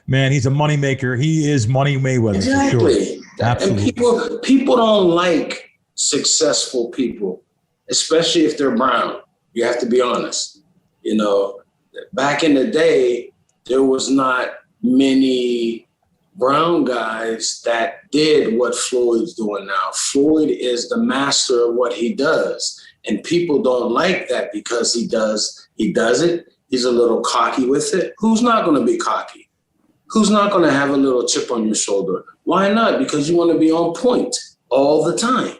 Speaker 3: man. He's a moneymaker. He is Money Mayweather.
Speaker 4: Exactly.
Speaker 3: For sure. Absolutely.
Speaker 4: And people don't like successful people, especially if they're brown. You have to be honest. Back in the day, there was not many brown guys that did what Floyd's doing now. Floyd is the master of what he does. And people don't like that because he does it. He's a little cocky with it. Who's not going to be cocky? Who's not going to have a little chip on your shoulder? Why not? Because you want to be on point all the time.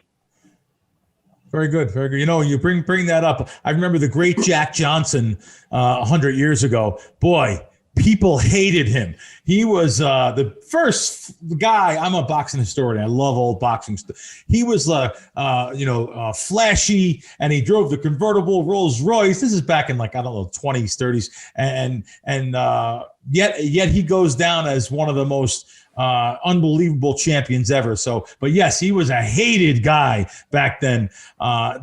Speaker 3: Very good. Very good. You bring that up. I remember the great Jack Johnson 100 years ago. Boy, people hated him. He was the first guy. I'm a boxing historian. I love old boxing stuff. He was, flashy, and he drove the convertible Rolls Royce. This is back in 20s, 30s, and yet he goes down as one of the most unbelievable champions ever. But yes, he was a hated guy back then.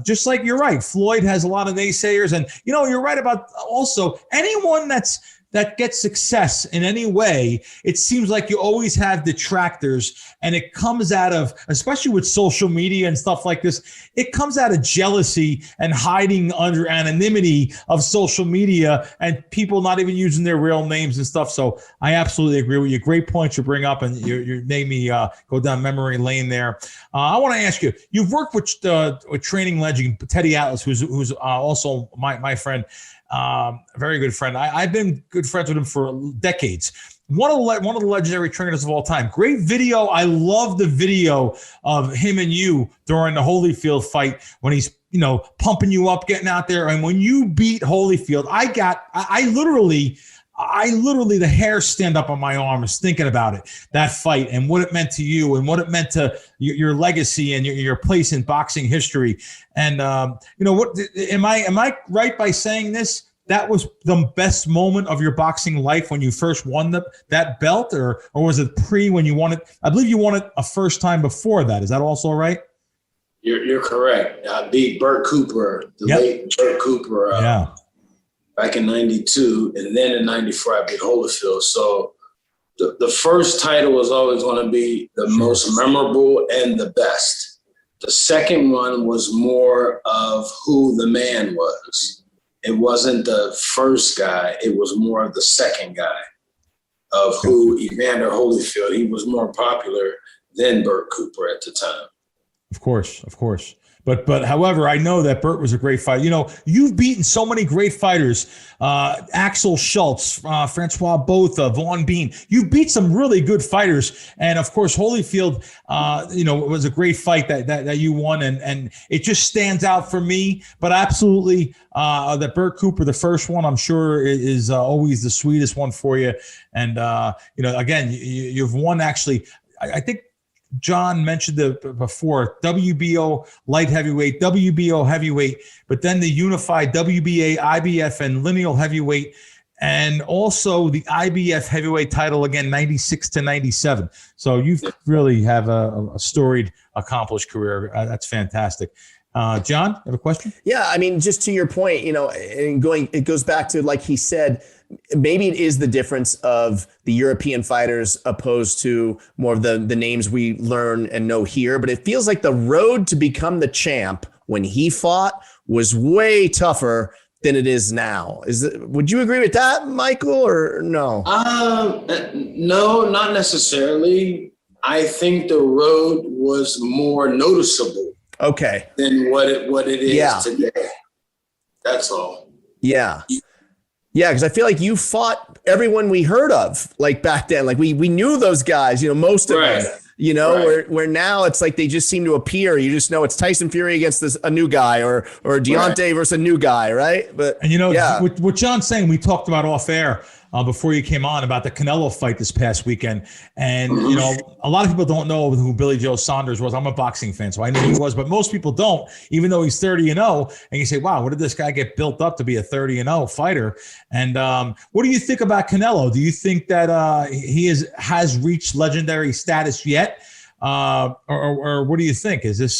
Speaker 3: Just like you're right, Floyd has a lot of naysayers, and you're right about also anyone that gets success in any way, it seems like you always have detractors, and it comes out of, especially with social media and stuff like this, it comes out of jealousy and hiding under anonymity of social media and people not even using their real names and stuff. So I absolutely agree with you. Great points you bring up, and you made me go down memory lane there. I want to ask you, you've worked with training legend Teddy Atlas, who's also my friend. A very good friend. I've been good friends with him for decades. One of the legendary trainers of all time. Great video. I love the video of him and you during the Holyfield fight when he's pumping you up, getting out there. And when you beat Holyfield, I literally the hair stand up on my arms thinking about it, that fight and what it meant to you and what it meant to your legacy and your place in boxing history. And what am I right by saying this? That was the best moment of your boxing life when you first won that belt, or was it when you won it? I believe you won it a first time before that. Is that also right?
Speaker 4: You're correct. I beat Burt Cooper, late Burt Cooper. Back in 92, and then in 94, I beat Holyfield. So the first title was always going to be the most memorable and the best. The second one was more of who the man was. It wasn't the first guy. It was more of the second guy of who Evander Holyfield. He was more popular than Burt Cooper at the time.
Speaker 3: Of course. But however, I know that Burt was a great fighter. You've beaten so many great fighters, Axel Schultz, Francois Botha, Vaughn Bean. You've beat some really good fighters. And of course, Holyfield, it was a great fight that you won. And it just stands out for me. But absolutely, that Burt Cooper, the first one, I'm sure is always the sweetest one for you. And, again, you've won actually, I think, John mentioned before, WBO light heavyweight, WBO heavyweight, but then the unified WBA, IBF, and lineal heavyweight, and also the IBF heavyweight title again, 96 to 97. So you really have a storied, accomplished career. That's fantastic. John, you have a question?
Speaker 2: Yeah, I mean, just to your point, it goes back to, like he said, maybe it is the difference of the European fighters opposed to more of the names we learn and know here. But it feels like the road to become the champ when he fought was way tougher than it is now. Would you agree with that, Michael, or no?
Speaker 4: No, not necessarily. I think the road was more noticeable.
Speaker 2: Okay.
Speaker 4: Than what it is today. That's all.
Speaker 2: Yeah. Yeah, because I feel like you fought everyone we heard of, like back then. Like we knew those guys, most of them. Where now it's like they just seem to appear. You just know it's Tyson Fury against a new guy or Deontay versus a new guy, right? But
Speaker 3: what John's saying, we talked about off air before you came on about the Canelo fight this past weekend. And, a lot of people don't know who Billy Joe Saunders was. I'm a boxing fan, so I knew he was, but most people don't, even though he's 30-0. And you say, wow, what did this guy get built up to be a 30-0 fighter? And what do you think about Canelo? Do you think that he has reached legendary status yet? Or what do you think? Is this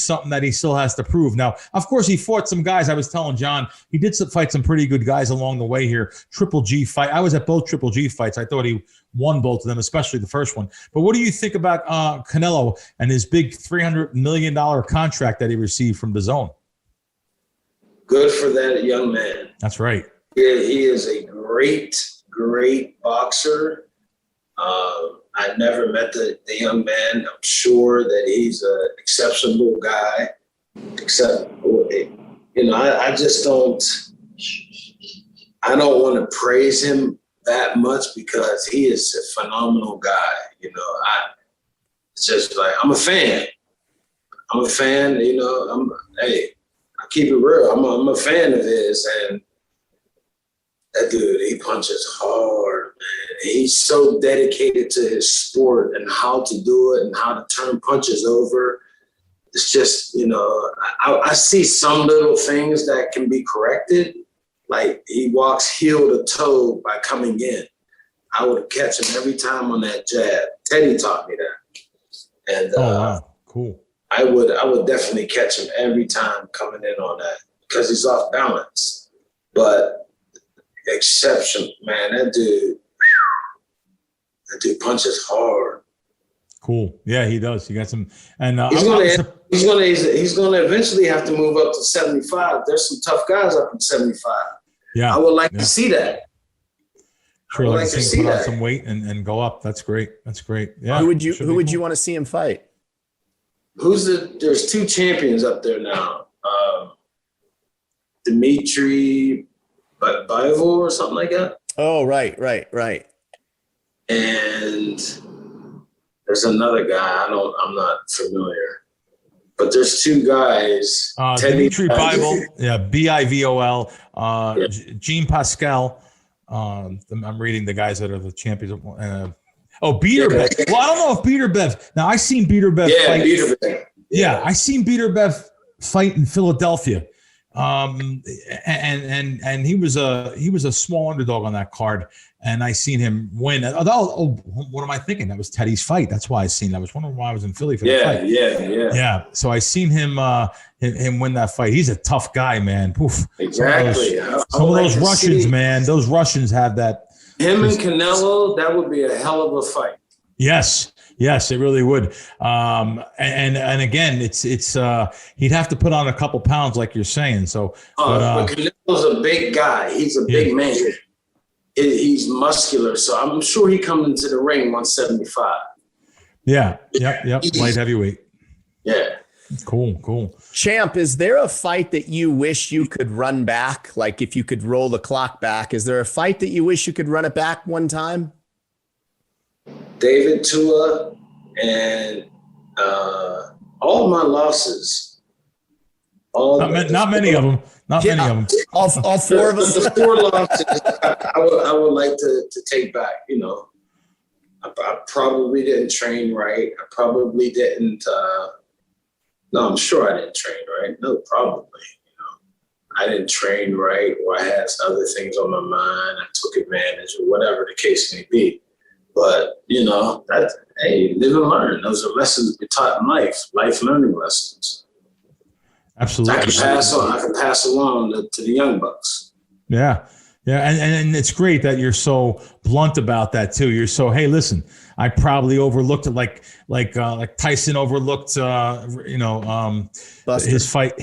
Speaker 3: something that he still has to prove? Now, of course, he fought some guys. I was telling John, he did fight some pretty good guys along the way here. Triple G fight. I was at both Triple G fights. I thought he won both of them, especially the first one. But what do you think about Canelo and his big $300 million contract that he received from DAZN?
Speaker 4: Good for that young man.
Speaker 3: That's right.
Speaker 4: He is a great, great boxer. I never met the young man. I'm sure that he's an exceptional guy. Except, I just don't want to praise him that much because he is a phenomenal guy. It's just like, I'm a fan. I keep it real. I'm a fan of his, and that dude, he punches hard, man. He's so dedicated to his sport and how to do it and how to turn punches over. It's just, I see some little things that can be corrected. Like he walks heel to toe by coming in. I would catch him every time on that jab. Teddy taught me that. And
Speaker 3: wow. Cool.
Speaker 4: I would definitely catch him every time coming in on that because he's off balance. But exception, man. That dude punches hard.
Speaker 3: Cool. Yeah, he does. He got some, and
Speaker 4: he's gonna eventually have to move up to 75. There's some tough guys up in 75.
Speaker 3: Yeah,
Speaker 4: I would like to see that.
Speaker 3: Sure, like to see put on some weight and go up. That's great. Yeah.
Speaker 2: Who would you want to see him fight?
Speaker 4: There's two champions up there now. Dimitri Bivol or something like that.
Speaker 2: Oh, right.
Speaker 4: And there's another guy. I'm not familiar, but there's two guys.
Speaker 3: Dimitri Bivol, Bivol. Jean Pascal. I'm reading the guys that are the champions. Beaterbev. Well, I don't know if Beaterbev. Now I seen Beaterbev fight.
Speaker 4: Beaterbev.
Speaker 3: Yeah, I seen Beaterbev fight in Philadelphia. And he was a small underdog on that card, and I seen him win. What am I thinking? That was Teddy's fight. That's why I seen. I was wondering why I was in Philly for that fight. Yeah. So I seen him win that fight. He's a tough guy, man. Poof.
Speaker 4: Exactly.
Speaker 3: Some of those Russians, man. Those Russians have that.
Speaker 4: Him and Canelo, that would be a hell of a fight.
Speaker 3: Yes, it really would. And again, it's he'd have to put on a couple pounds, like you're saying. So,
Speaker 4: but Canelo's a big guy. He's a big man. He's muscular, so I'm sure he comes into the ring 175.
Speaker 3: Yeah. Yep. Light heavyweight.
Speaker 4: Yeah.
Speaker 3: Cool.
Speaker 2: Champ, is there a fight that you wish you could run back? Like if you could roll the clock back, is there a fight that you wish you could run it back one time?
Speaker 4: David Tua and all my losses.
Speaker 3: Not many of them. Many of them.
Speaker 2: All four of them.
Speaker 4: The four losses I would like to take back. I probably didn't train right. I probably didn't. No, I'm sure I didn't train right. No, probably. I didn't train right, or I had other things on my mind. I took advantage, or whatever the case may be. But live and learn. Those are lessons we taught in life learning lessons.
Speaker 3: Absolutely.
Speaker 4: I can pass along to the young bucks.
Speaker 3: Yeah. And it's great that you're so blunt about that too. You're so, hey, listen, I probably overlooked it like Tyson overlooked his fight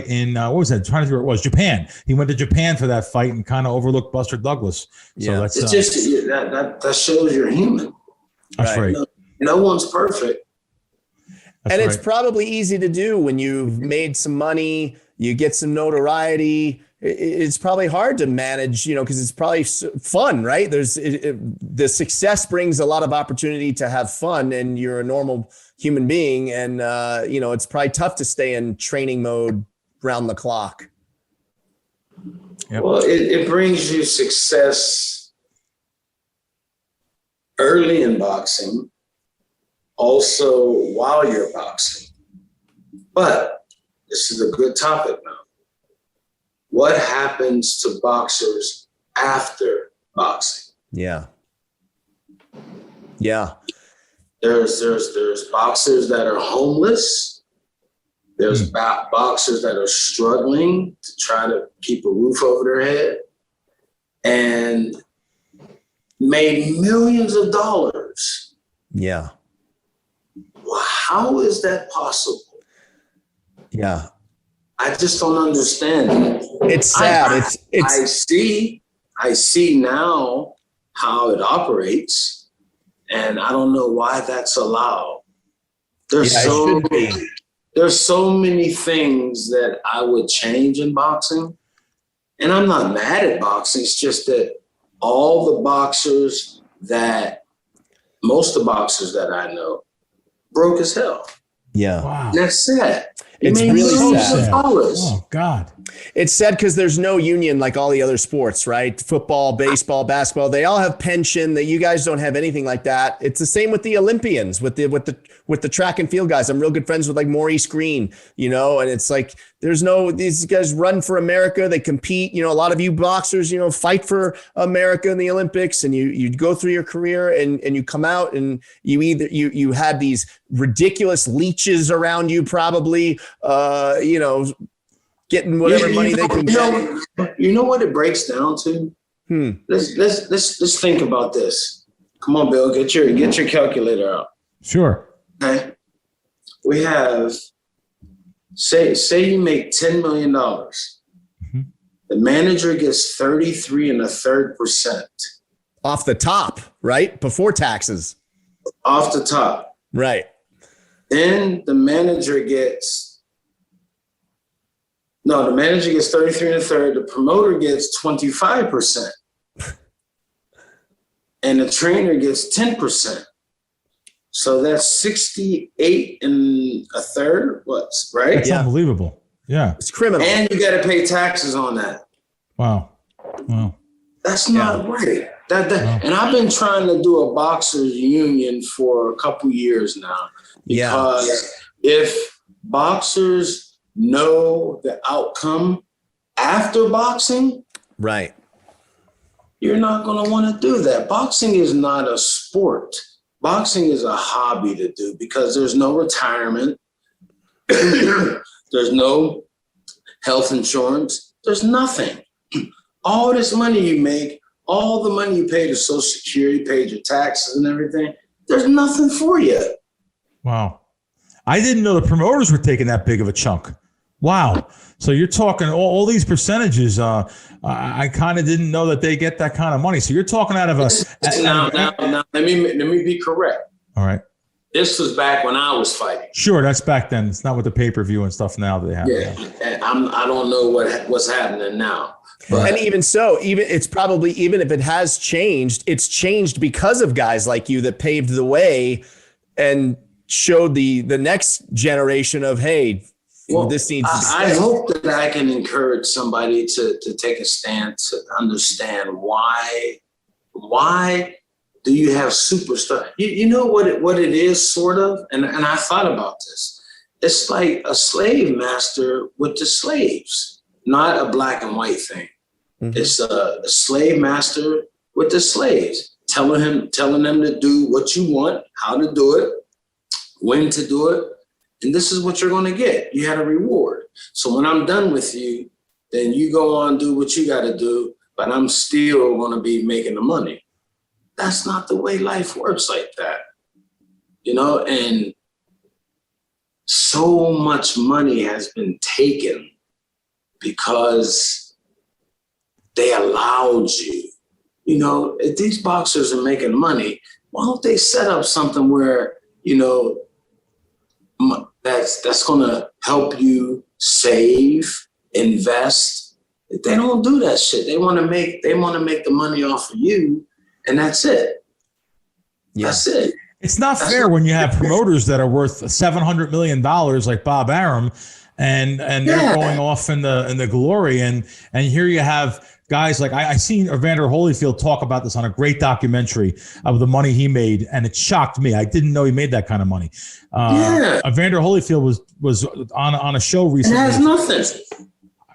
Speaker 3: in what was that? I'm trying to remember, it was Japan. He went to Japan for that fight and kind of overlooked Buster Douglas. So that's
Speaker 4: it's just that shows you're human.
Speaker 3: That's right.
Speaker 4: No one's perfect.
Speaker 2: It's probably easy to do when you've made some money, you get some notoriety, it's probably hard to manage, because it's probably fun, right? The success brings a lot of opportunity to have fun, and you're a normal human being. And, it's probably tough to stay in training mode round the clock.
Speaker 4: Yep. Well, it brings you success early in boxing, also while you're boxing. But this is a good topic now. What happens to boxers after boxing?
Speaker 2: Yeah.
Speaker 4: There's boxers that are homeless. There's boxers that are struggling to try to keep a roof over their head and made millions of dollars.
Speaker 2: Yeah.
Speaker 4: Well, how is that possible?
Speaker 2: Yeah.
Speaker 4: I just don't understand.
Speaker 2: It's sad.
Speaker 4: I see now how it operates, and I don't know why that's allowed. There's so many things that I would change in boxing, and I'm not mad at boxing. It's just that most of the boxers that I know broke as hell.
Speaker 2: Yeah.
Speaker 3: Wow.
Speaker 4: That's sad.
Speaker 2: It's really sad.
Speaker 3: Oh God.
Speaker 2: It's sad because there's no union like all the other sports, right? Football, baseball, basketball, they all have pension. That you guys don't have anything like that. It's the same with the Olympians, with the track and field guys. I'm real good friends with like Maurice Green, and it's like these guys run for America. They compete. A lot of you boxers, fight for America in the Olympics, and you go through your career and you come out and you had these ridiculous leeches around you, probably, getting whatever money they can get.
Speaker 4: You know what it breaks down to? Let's think about this. Come on, Bill, get your calculator out.
Speaker 3: Sure.
Speaker 4: Okay. We have, say you make $10 million. Mm-hmm. The manager gets 33.33%
Speaker 2: off the top, right? Before taxes.
Speaker 4: Off the top.
Speaker 2: Right.
Speaker 4: Then the manager gets 33.33. The promoter gets 25%. And the trainer gets 10%. So that's 68.33. Right?
Speaker 3: That's unbelievable. Yeah.
Speaker 2: It's criminal.
Speaker 4: And you got to pay taxes on that.
Speaker 3: Wow.
Speaker 4: That's not right. And I've been trying to do a boxers union for a couple years now. Because if boxers know the outcome after boxing,
Speaker 2: right,
Speaker 4: you're not going to want to do that. Boxing is not a sport. Boxing is a hobby to do because there's no retirement. There's no health insurance. There's nothing. All this money you make, all the money you pay to Social Security, paid your taxes and everything, there's nothing for you.
Speaker 3: Wow. I didn't know the promoters were taking that big of a chunk. Wow. So you're talking all these percentages. I kind of didn't know that they get that kind of money. So you're talking out of
Speaker 4: now, let me be correct.
Speaker 3: All right.
Speaker 4: This was back when I was fighting.
Speaker 3: Sure, that's back then. It's not with the pay-per-view and stuff now that they have.
Speaker 4: Yeah, and I don't know what's happening now.
Speaker 2: But. And even so, even if it has changed, it's changed because of guys like you that paved the way and showed the next generation of, hey, this needs to be.
Speaker 4: I hope that I can encourage somebody to take a stand to understand why do you have superstar? You know what it is, sort of, and I thought about this. It's like a slave master with the slaves, not a black and white thing. Mm-hmm. It's a slave master with the slaves, telling them to do what you want, how to do it, when to do it, and this is what you're going to get. You had a reward. So when I'm done with you, then you go on, do what you got to do, but I'm still going to be making the money. That's not the way life works like that, and so much money has been taken because they allowed you. If these boxers are making money, why don't they set up something where, that's going to help you save, invest, They don't do that shit. They want to make the money off of you, and that's it. Yeah. That's it.
Speaker 3: It's not fair when you have promoters that are worth $700 million like Bob Arum, and they're going off in the glory, and here you have guys like I seen Evander Holyfield talk about this on a great documentary of the money he made, and it shocked me. I didn't know he made that kind of money. Evander Holyfield was on a show recently.
Speaker 4: It has nothing.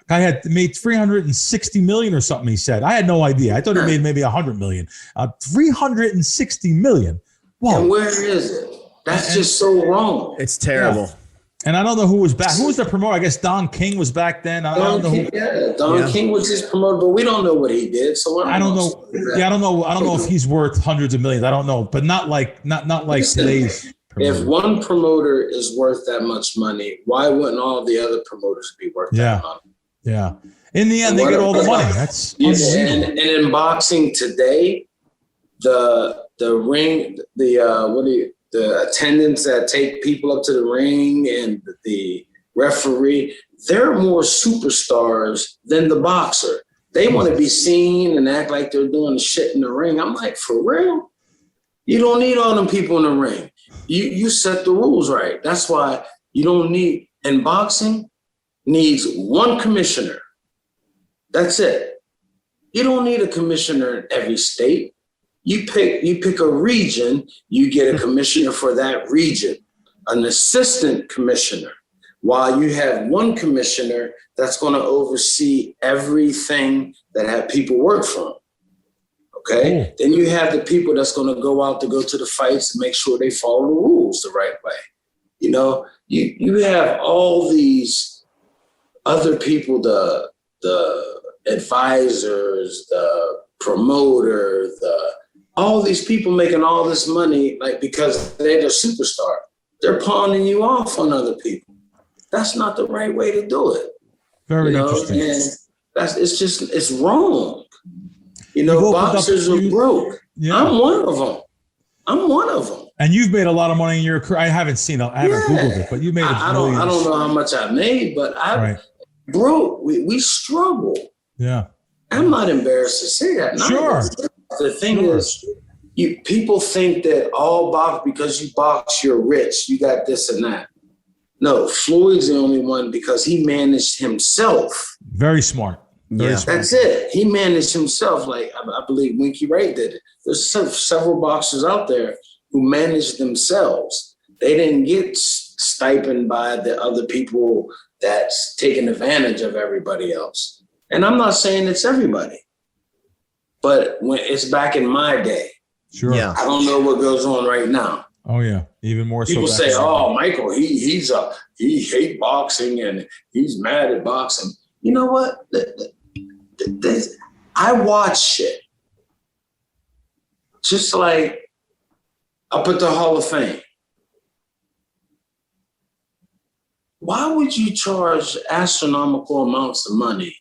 Speaker 3: I had made $360 million or something. He said, I had no idea. I thought he made maybe $100 million. $360 million. Whoa.
Speaker 4: And where is it? That's just so wrong.
Speaker 2: It's terrible.
Speaker 3: Yeah. And I don't know who was back. Who was the promoter? I guess Don King was back then. Don
Speaker 4: King was his promoter, but we don't know what he did. So
Speaker 3: I don't know. Yeah, I don't know. I don't know if he's worth hundreds of millions. I don't know, but not like today's promoter.
Speaker 4: If one promoter is worth that much money, why wouldn't all the other promoters be worth that money?
Speaker 3: Yeah. In the end, they get all the money. That's
Speaker 4: and in boxing today, the ring, the attendants that take people up to the ring and the referee, they're more superstars than the boxer. They want to be seen and act like they're doing shit in the ring. I'm like, for real? You don't need all them people in the ring. You set the rules right. That's why you don't need, and boxing needs one commissioner. That's it. You don't need a commissioner in every state. You pick a region, you get a commissioner for that region, an assistant commissioner, while you have one commissioner that's going to oversee everything that have people work from. Okay? Cool. Then you have the people that's going to go out to go to the fights and make sure they follow the rules the right way. You know, you have all these other people, the advisors, the promoter, all these people making all this money, like, because they're the superstar. They're pawning you off on other people. That's not the right way to do it.
Speaker 3: Very interesting.
Speaker 4: And it's wrong. You know, boxers are broke. Yeah. I'm one of them.
Speaker 3: And you've made a lot of money in your career. I haven't Googled it, but you made
Speaker 4: I don't know how much I made, but broke. We struggle.
Speaker 3: Yeah.
Speaker 4: I'm not embarrassed to say that.
Speaker 3: Sure.
Speaker 4: The thing is, people think that because you box, you're rich. You got this and that. No, Floyd's the only one because he managed himself.
Speaker 3: Very smart.
Speaker 4: That's it. He managed himself. Like I believe Winky Ray did it. There's several boxers out there who managed themselves. They didn't get stipend by the other people that's taking advantage of everybody else. And I'm not saying it's everybody. But when it's back in my day,
Speaker 3: sure.
Speaker 4: Yeah. I don't know what goes on right now.
Speaker 3: Oh yeah, even more.
Speaker 4: People
Speaker 3: so
Speaker 4: say, "Oh, Michael, he hate boxing and he's mad at boxing." You know what? I watch shit, just like up at the Hall of Fame. Why would you charge astronomical amounts of money?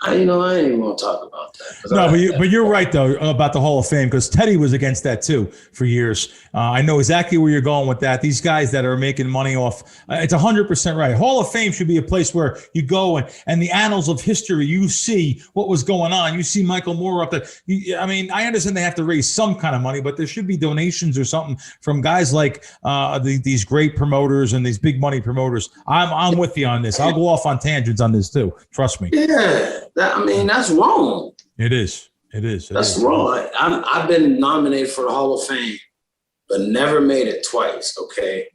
Speaker 4: I ain't even want to talk about that.
Speaker 3: No, but you're right, though, about the Hall of Fame, because Teddy was against that, too, for years. I know exactly where you're going with that. These guys that are making money off, it's 100% right. Hall of Fame should be a place where you go and the annals of history, you see what was going on. You see Michael Moore up there. I understand they have to raise some kind of money, but there should be donations or something from guys like these great promoters and these big money promoters. I'm with you on this. I'll go off on tangents on this, too. Trust me.
Speaker 4: Yeah. That's wrong.
Speaker 3: It is.
Speaker 4: That's wrong. I've been nominated for the Hall of Fame, but never made it twice, okay?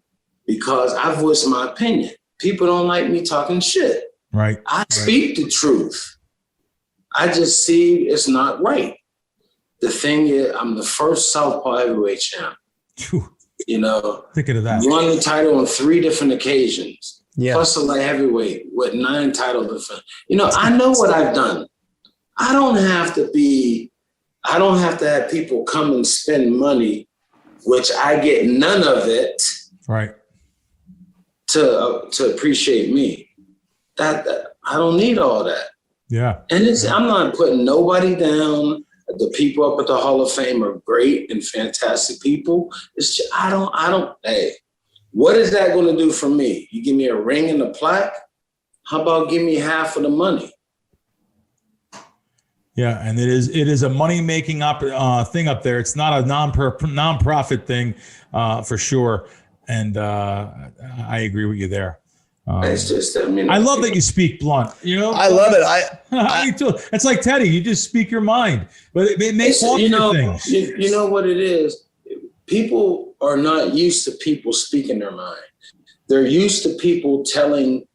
Speaker 4: Because I voiced my opinion. People don't like me talking shit.
Speaker 3: Right.
Speaker 4: I speak the truth. I just see it's not right. The thing is, I'm the first southpaw heavyweight champ.
Speaker 3: Thinking of that.
Speaker 4: Won the title on 3 different occasions. Yeah. Plus a light heavyweight with 9 title defense. I know what I've done. I don't have to have people come and spend money, which I get none of it.
Speaker 3: Right.
Speaker 4: To appreciate me. That I don't need all that.
Speaker 3: Yeah.
Speaker 4: And I'm not putting nobody down. The people up at the Hall of Fame are great and fantastic people. It's just, hey, what is that going to do for me? You give me a ring and a plaque? How about give me half of the money?
Speaker 3: Yeah, and it is a money making thing up there. It's not a non-profit thing for sure. And I agree with you there.
Speaker 4: It's just, I mean,
Speaker 3: I love that you speak blunt. You know,
Speaker 2: I love it.
Speaker 3: Me too. It's like Teddy. You just speak your mind, but it makes all things.
Speaker 4: You know what it is? People are not used to people speaking their mind. They're used to people telling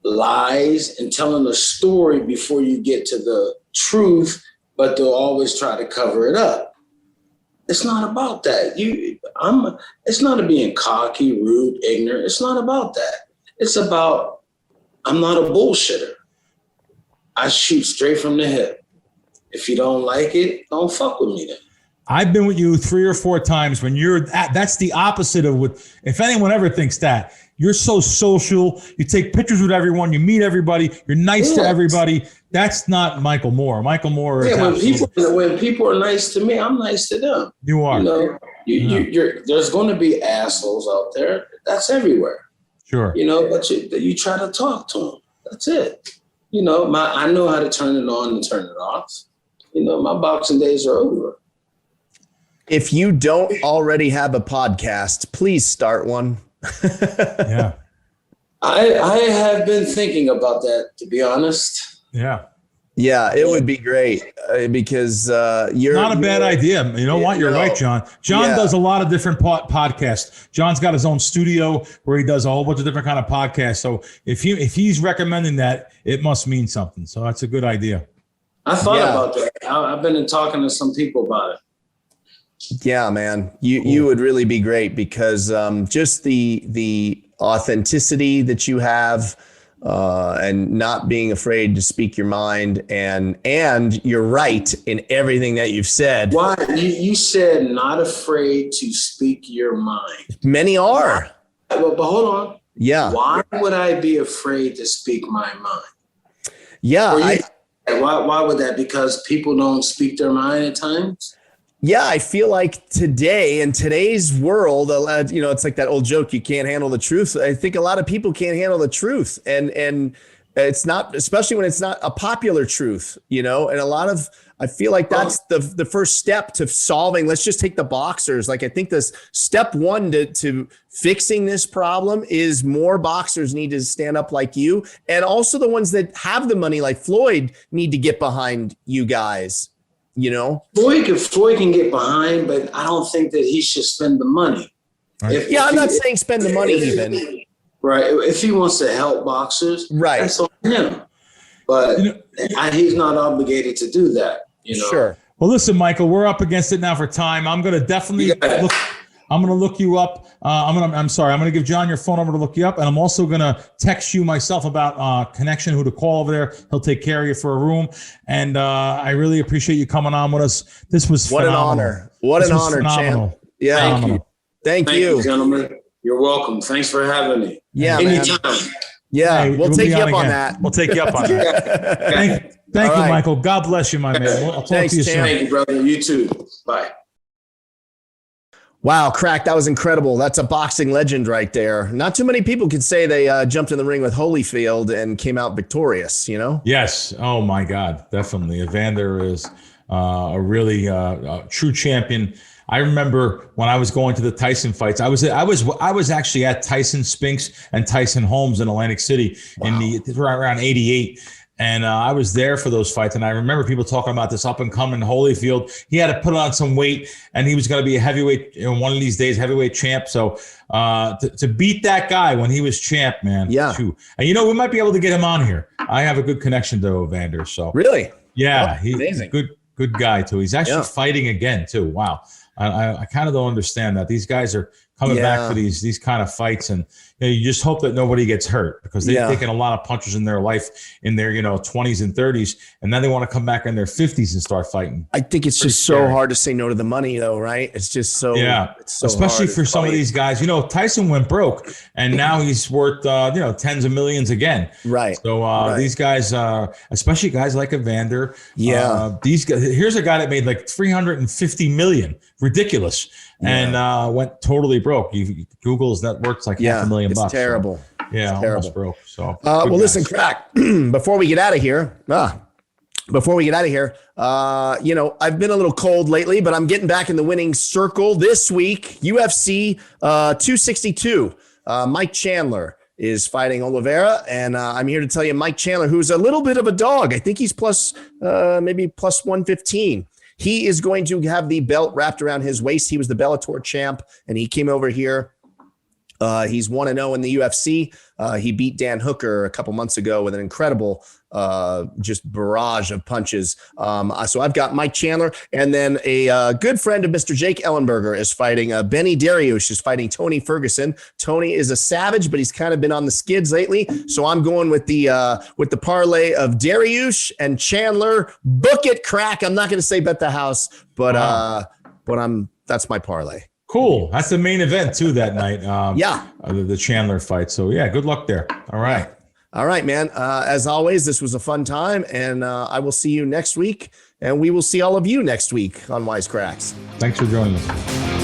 Speaker 4: lies and telling a story before you get to the truth, but they'll always try to cover it up. It's not about that. It's not about being cocky, rude, ignorant. It's not about that. It's about, I'm not a bullshitter. I shoot straight from the hip. If you don't like it, don't fuck with me then.
Speaker 3: I've been with you 3 or 4 times when that's the opposite of what, if anyone ever thinks that, you're so social, you take pictures with everyone, you meet everybody, you're nice to everybody. That's not Michael Moore. Michael Moore is
Speaker 4: when people are nice to me, I'm nice to them.
Speaker 3: You are.
Speaker 4: You know, there's going to be assholes out there. That's everywhere.
Speaker 3: Sure.
Speaker 4: You know, but you try to talk to them. That's it. You know, I know how to turn it on and turn it off. You know, my boxing days are over.
Speaker 2: If you don't already have a podcast, please start one.
Speaker 3: Yeah.
Speaker 4: I have been thinking about that, to be honest.
Speaker 3: Yeah.
Speaker 2: Yeah, it would be great because you're
Speaker 3: not a bad idea. You know what? You're right, John. John does a lot of different podcasts. John's got his own studio where he does a whole bunch of different kind of podcasts. So if he's recommending that, it must mean something. So that's a good idea.
Speaker 4: I thought about that. I've been talking to some people about it.
Speaker 2: Yeah, man, you would really be great because just the authenticity that you have. And not being afraid to speak your mind, and you're right in everything that you've said.
Speaker 4: Why you said not afraid to speak your mind?
Speaker 2: Many are.
Speaker 4: But hold on.
Speaker 2: Yeah.
Speaker 4: Why would I be afraid to speak my mind?
Speaker 2: Yeah.
Speaker 4: Why would that? Because people don't speak their mind at times.
Speaker 2: Yeah, I feel like today, in today's world, you know, it's like that old joke, you can't handle the truth. I think a lot of people can't handle the truth. And it's not, especially when it's not a popular truth, you know, and I feel like that's the first step to solving. Let's just take the boxers. Like, I think this step one to fixing this problem is more boxers need to stand up like you. And also the ones that have the money, like Floyd, need to get behind you guys. You know,
Speaker 4: Floyd can get behind, but I don't think that he should spend the money.
Speaker 2: Right. I'm not saying spend the money even.
Speaker 4: Right. If he wants to help boxers,
Speaker 2: right, that's on
Speaker 4: him. But he's not obligated to do that. You know.
Speaker 2: Sure.
Speaker 3: Well, listen, Michael, we're up against it now for time. I'm going to definitely I'm going to look you up. I'm going to give John your phone number to look you up. And I'm also going to text you myself about connection, who to call over there. He'll take care of you for a room. And I really appreciate you coming on with us. This was phenomenal.
Speaker 2: What an honor, champ. Yeah. Thank you,
Speaker 4: gentlemen. You're welcome. Thanks for having me.
Speaker 2: Yeah,
Speaker 4: anytime.
Speaker 2: Man. Yeah,
Speaker 3: hey,
Speaker 2: we'll take you up on that.
Speaker 3: We'll take you up on that. Thank you, Michael. God bless you, my man. I'll talk to you soon.
Speaker 4: Thank you, brother. You too. Bye.
Speaker 2: Wow, Crack, that was incredible. That's a boxing legend right there. Not too many people could say they jumped in the ring with Holyfield and came out victorious, you know?
Speaker 3: Yes. Oh, my God. Definitely. Evander is a really true champion. I remember when I was going to the Tyson fights, I was actually at Tyson Spinks and Tyson Holmes in Atlantic City around 88. And I was there for those fights. And I remember people talking about this up and coming Holyfield. He had to put on some weight and he was going to be a heavyweight, one of these days, heavyweight champ. So to beat that guy when he was champ, man.
Speaker 2: Yeah.
Speaker 3: Too. And, we might be able to get him on here. I have a good connection to Evander. So
Speaker 2: really?
Speaker 3: Yeah. He's a good guy too. He's actually fighting again too. Wow. I kind of don't understand that. These guys are coming back for these kind of fights, and you just hope that nobody gets hurt because they've taken a lot of punches in their life in their 20s and 30s, and then they want to come back in their 50s and start fighting.
Speaker 2: I think it's just so hard to say no to the money, though, right? It's just so it's so
Speaker 3: especially
Speaker 2: hard
Speaker 3: for some of these guys. Tyson went broke, and now he's worth tens of millions again.
Speaker 2: Right.
Speaker 3: So these guys, especially guys like Evander, these guys. Here's a guy that made like $350 million, ridiculous, and went totally broke. Google's net worth's like $500,000 bucks.
Speaker 2: It's terrible.
Speaker 3: So, almost broke. So
Speaker 2: well, listen, Crack. Before we get out of here, before we get out of here, I've been a little cold lately, but I'm getting back in the winning circle this week. UFC 262. Mike Chandler is fighting Oliveira, and I'm here to tell you, Mike Chandler, who's a little bit of a dog. I think he's maybe plus 115. He is going to have the belt wrapped around his waist. He was the Bellator champ, and he came over here. He's 1-0 in the UFC. He beat Dan Hooker a couple months ago with an incredible just barrage of punches. So I've got Mike Chandler, and then a good friend of Mr. Jake Ellenberger is fighting Benny Dariush is fighting Tony Ferguson. Tony is a savage, but he's kind of been on the skids lately. So I'm going with the parlay of Dariush and Chandler. Book it, Crack. I'm not going to say bet the house, but that's my parlay.
Speaker 3: Cool. That's the main event too that night. The Chandler fight. So yeah, good luck there. All right.
Speaker 2: All right, man. As always, this was a fun time, and I will see you next week, and we will see all of you next week on Wise Kracks.
Speaker 3: Thanks for joining us.